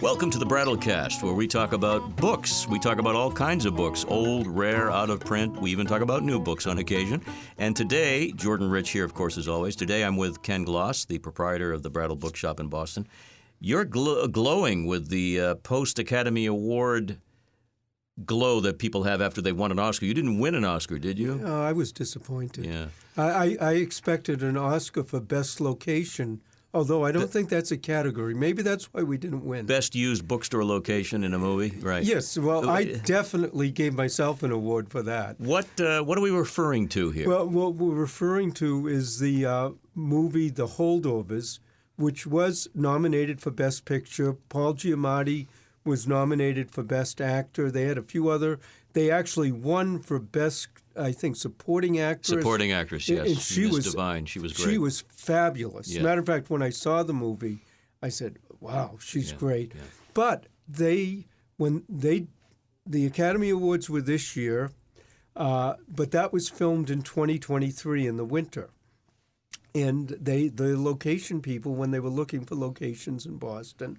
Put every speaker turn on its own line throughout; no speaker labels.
Welcome to the Brattlecast, where we talk about books. We talk about all kinds of books, old, rare, out of print. We even talk about new books on occasion. And today, Jordan Rich here, of course, as always. Today I'm with Ken Gloss, the proprietor of the Brattle Bookshop in Boston. You're glowing with the post-Academy Award glow that people have after they won an Oscar. You didn't win an Oscar, did you?
I was disappointed.
Yeah.
I expected an Oscar for Best Location, although I don't think that's a category. Maybe that's why we didn't win.
Best used bookstore location in a movie, right?
Yes, well, I definitely gave myself an award for that.
What are we referring to here?
Well, what we're referring to is the movie The Holdovers, which was nominated for Best Picture. Paul Giamatti was nominated for Best Actor. They had a few other. They actually won for Best, I think, Supporting Actress.
Supporting Actress, yes.
And she was
divine. She was great.
She was fabulous.
Yeah.
As a matter of fact, when I saw the movie, I said, wow, she's great.
Yeah.
But the Academy Awards were this year, but that was filmed in 2023 in the winter. And the location people, when they were looking for locations in Boston,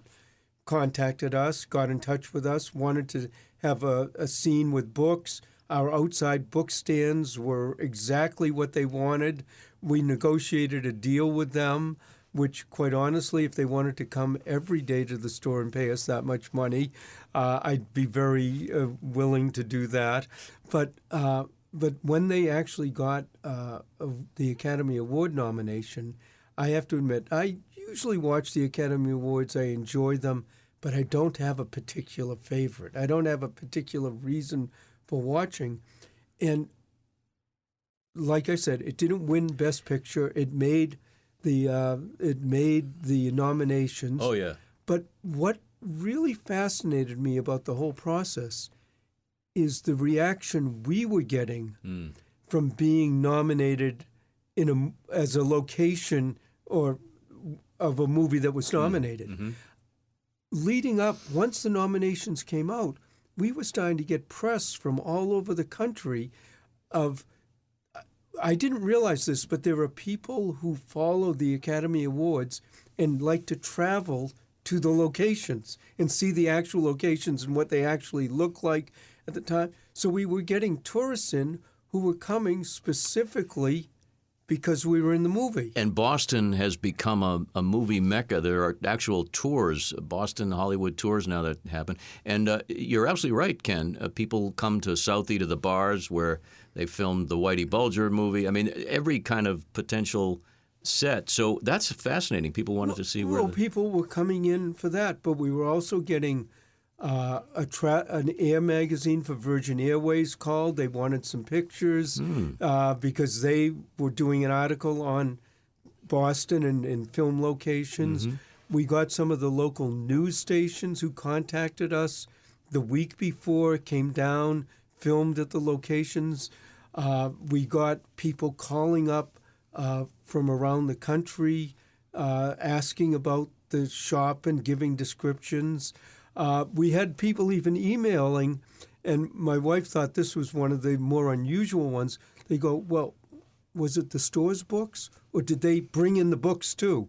contacted us, got in touch with us, wanted to have a scene with books. Our outside book stands were exactly what they wanted. We negotiated a deal with them, which, quite honestly, if they wanted to come every day to the store and pay us that much money, I'd be very willing to do that. But when they actually got the Academy Award nomination, I have to admit, I usually watch the Academy Awards. I enjoy them, but I don't have a particular favorite. I don't have a particular reason for watching. And like I said, it didn't win Best Picture. It made the nominations.
Oh, yeah.
But what really fascinated me about the whole process is the reaction we were getting from being nominated as a location or of a movie that was nominated.
Mm-hmm.
Leading up, once the nominations came out, we were starting to get press from all over the country I didn't realize this, but there are people who follow the Academy Awards and like to travel to the locations and see the actual locations and what they actually look like at the time. So we were getting tourists in who were coming specifically because we were in the movie.
And Boston has become a movie mecca. There are actual tours, Boston, Hollywood tours now that happen. And you're absolutely right, Ken. People come to Southie to the bars where they filmed the Whitey Bulger movie. I mean, every kind of potential set. So that's fascinating. People wanted to see where...
people were coming in for that, but we were also getting... an air magazine for Virgin Airways called. They wanted some pictures because they were doing an article on Boston and film locations. Mm-hmm. We got some of the local news stations who contacted us the week before, came down, filmed at the locations. We got people calling up from around the country asking about the shop and giving descriptions. We had people even emailing, and my wife thought this was one of the more unusual ones. They go, well, was it the store's books, or did they bring in the books too?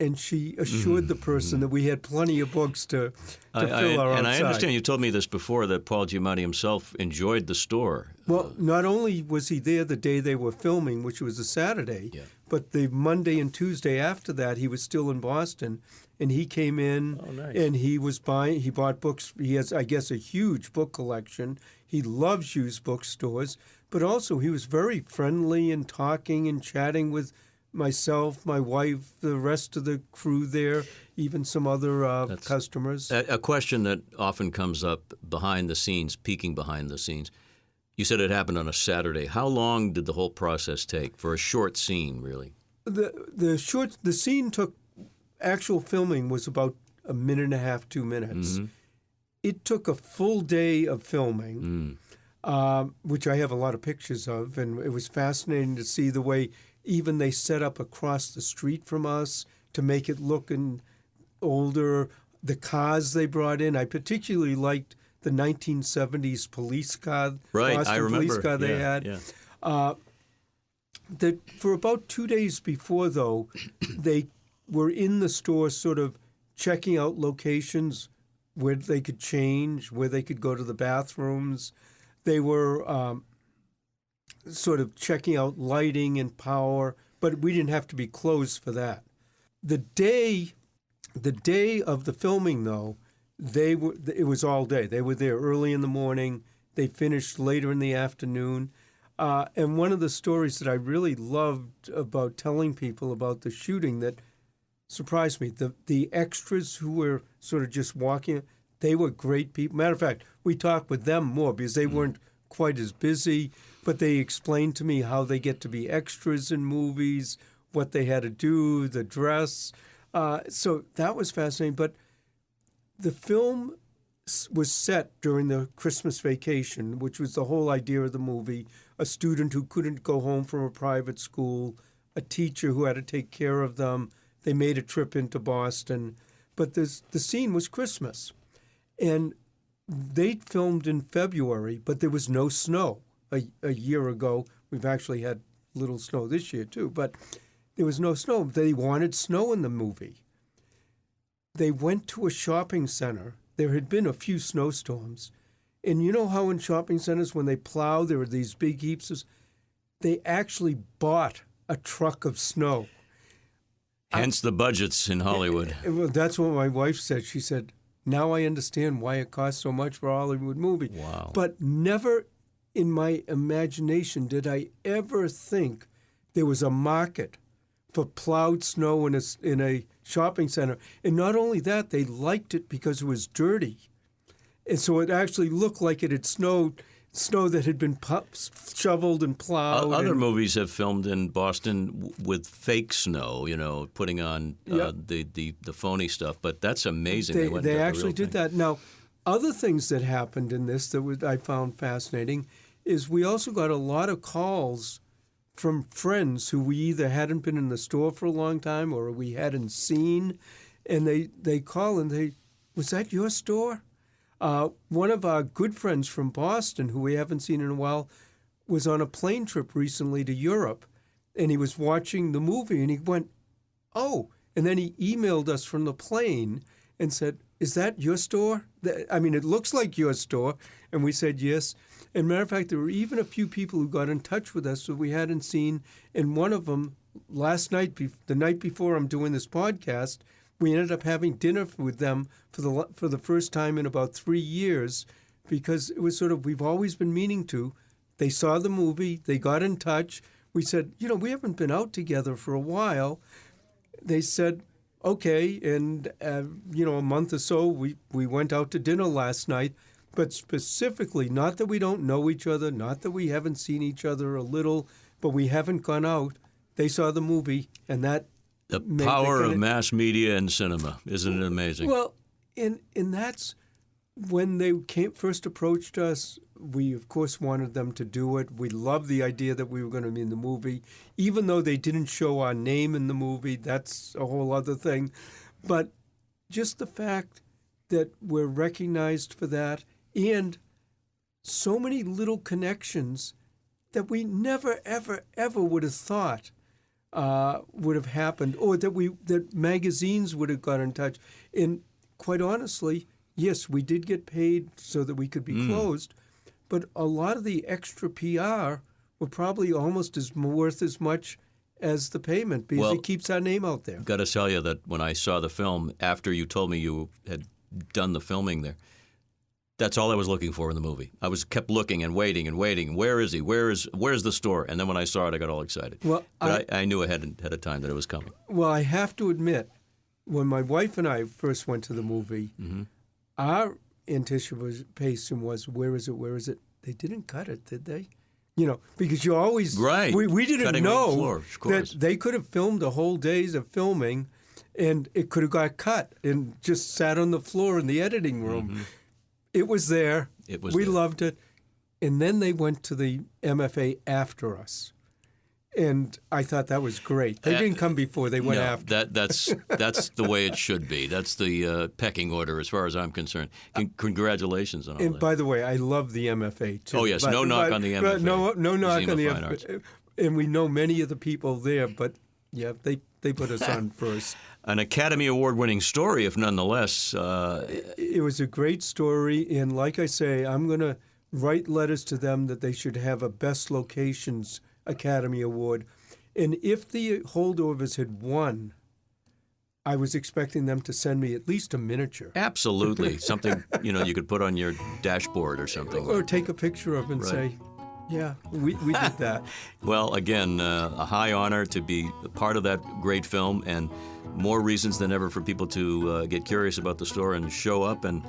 And she assured the person that we had plenty of books to fill our outside.
And I understand you told me this before, that Paul Giamatti himself enjoyed the store.
Well, not only was he there the day they were filming, which was a Saturday, but the Monday and Tuesday after that, he was still in Boston. And he came in, and he bought books. He has, I guess, a huge book collection. He loves used bookstores, but also he was very friendly and talking and chatting with myself, my wife, the rest of the crew there, even some other customers.
A question that often comes up behind the scenes, peeking behind the scenes. You said it happened on a Saturday. How long did the whole process take for a short scene, really?
The scene took. Actual filming was about a minute and a half, 2 minutes. Mm-hmm. It took a full day of filming, which I have a lot of pictures of, and it was fascinating to see the way even they set up across the street from us to make it look older. The cars they brought in, I particularly liked the 1970s police car, Boston
I remember.
Police car they had. Yeah. For about 2 days before, though, they were in the store sort of checking out locations where they could change, where they could go to the bathrooms. They were sort of checking out lighting and power, but we didn't have to be closed for that. The day of the filming, though, it was all day. They were there early in the morning. They finished later in the afternoon. And one of the stories that I really loved about telling people about the shooting that surprised me, the extras who were sort of just walking, they were great people. Matter of fact, we talked with them more because they weren't quite as busy, but they explained to me how they get to be extras in movies, what they had to do, the dress. So that was fascinating. But the film was set during the Christmas vacation, which was the whole idea of the movie. A student who couldn't go home from a private school, a teacher who had to take care of them. They made a trip into Boston. But the scene was Christmas. And they filmed in February, but there was no snow a year ago. We've actually had little snow this year, too. But there was no snow. They wanted snow in the movie. They went to a shopping center. There had been a few snowstorms. And you know how in shopping centers, when they plow, there are these big heaps of... They actually bought a truck of snow.
Hence the budgets in Hollywood.
Well, that's what my wife said. She said, now I understand why it costs so much for a Hollywood movie.
Wow.
But never in my imagination did I ever think there was a market for plowed snow in a shopping center. And not only that, they liked it because it was dirty. And so it actually looked like it had snowed, snow that had been shoveled and plowed.
Other movies have filmed in Boston with fake snow, putting on the phony stuff. But that's amazing.
They actually did that. Now, other things that happened in this that I found fascinating is we also got a lot of calls from friends who we either hadn't been in the store for a long time or we hadn't seen. And they call and was that your store? One of our good friends from Boston, who we haven't seen in a while, was on a plane trip recently to Europe, and he was watching the movie, and he went, oh, and then he emailed us from the plane and said, is that your store? I mean, it looks like your store. And we said yes. And matter of fact, there were even a few people who got in touch with us that we hadn't seen, and one of them, last night, the night before I'm doing this podcast, we ended up having dinner with them for the first time in about 3 years because it was sort of, we've always been meaning to. They saw the movie. They got in touch. We said, we haven't been out together for a while. They said, okay. And, a month or so, we went out to dinner last night. But specifically, not that we don't know each other, not that we haven't seen each other a little, but we haven't gone out. They saw the movie, and that...
The power of mass media and cinema. Isn't it amazing?
Well, and that's when they first approached us, we, of course, wanted them to do it. We loved the idea that we were going to be in the movie. Even though they didn't show our name in the movie, that's a whole other thing. But just the fact that we're recognized for that and so many little connections that we never, ever, ever would have thought would have happened, or that magazines would have got in touch. And quite honestly, yes, we did get paid so that we could be closed, but a lot of the extra PR were probably almost worth as much as the payment because it keeps our name out there.
Got to tell you that when I saw the film, after you told me you had done the filming there, that's all I was looking for in the movie. I kept looking and waiting and waiting. Where is he? Where's the store? And then when I saw it, I got all excited. Well, but I knew ahead of time that it was coming.
Well, I have to admit, when my wife and I first went to the movie, our anticipation was, where is it? Where is it? They didn't cut it, did they? Because you always...
Right.
We didn't
Cutting
know
on the floor, of course.
that they could have filmed a whole days of filming, and it could have got cut and just sat on the floor in the editing room. It was there. We loved it. And then they went to the MFA after us. And I thought that was great. They didn't come before. They went after.
That's the way it should be. That's the pecking order as far as I'm concerned. Congratulations on all that.
And by the way, I love the MFA, too.
Oh, yes. No knock on the MFA.
No knock on the MFA. And we know many of the people there. But Yeah, they put us on first.
An Academy Award-winning story, if nonetheless.
It was a great story, and like I say, I'm going to write letters to them that they should have a Best Locations Academy Award. And if the Holdovers had won, I was expecting them to send me at least a miniature.
Absolutely. Something, you could put on your dashboard or something.
Or take a picture of and say, yeah, we did that.
Well, again, a high honor to be a part of that great film, and more reasons than ever for people to get curious about the store and show up and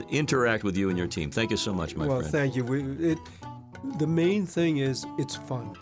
interact with you and your team. Thank you so much, my friend.
Well, thank you. The main thing is it's fun.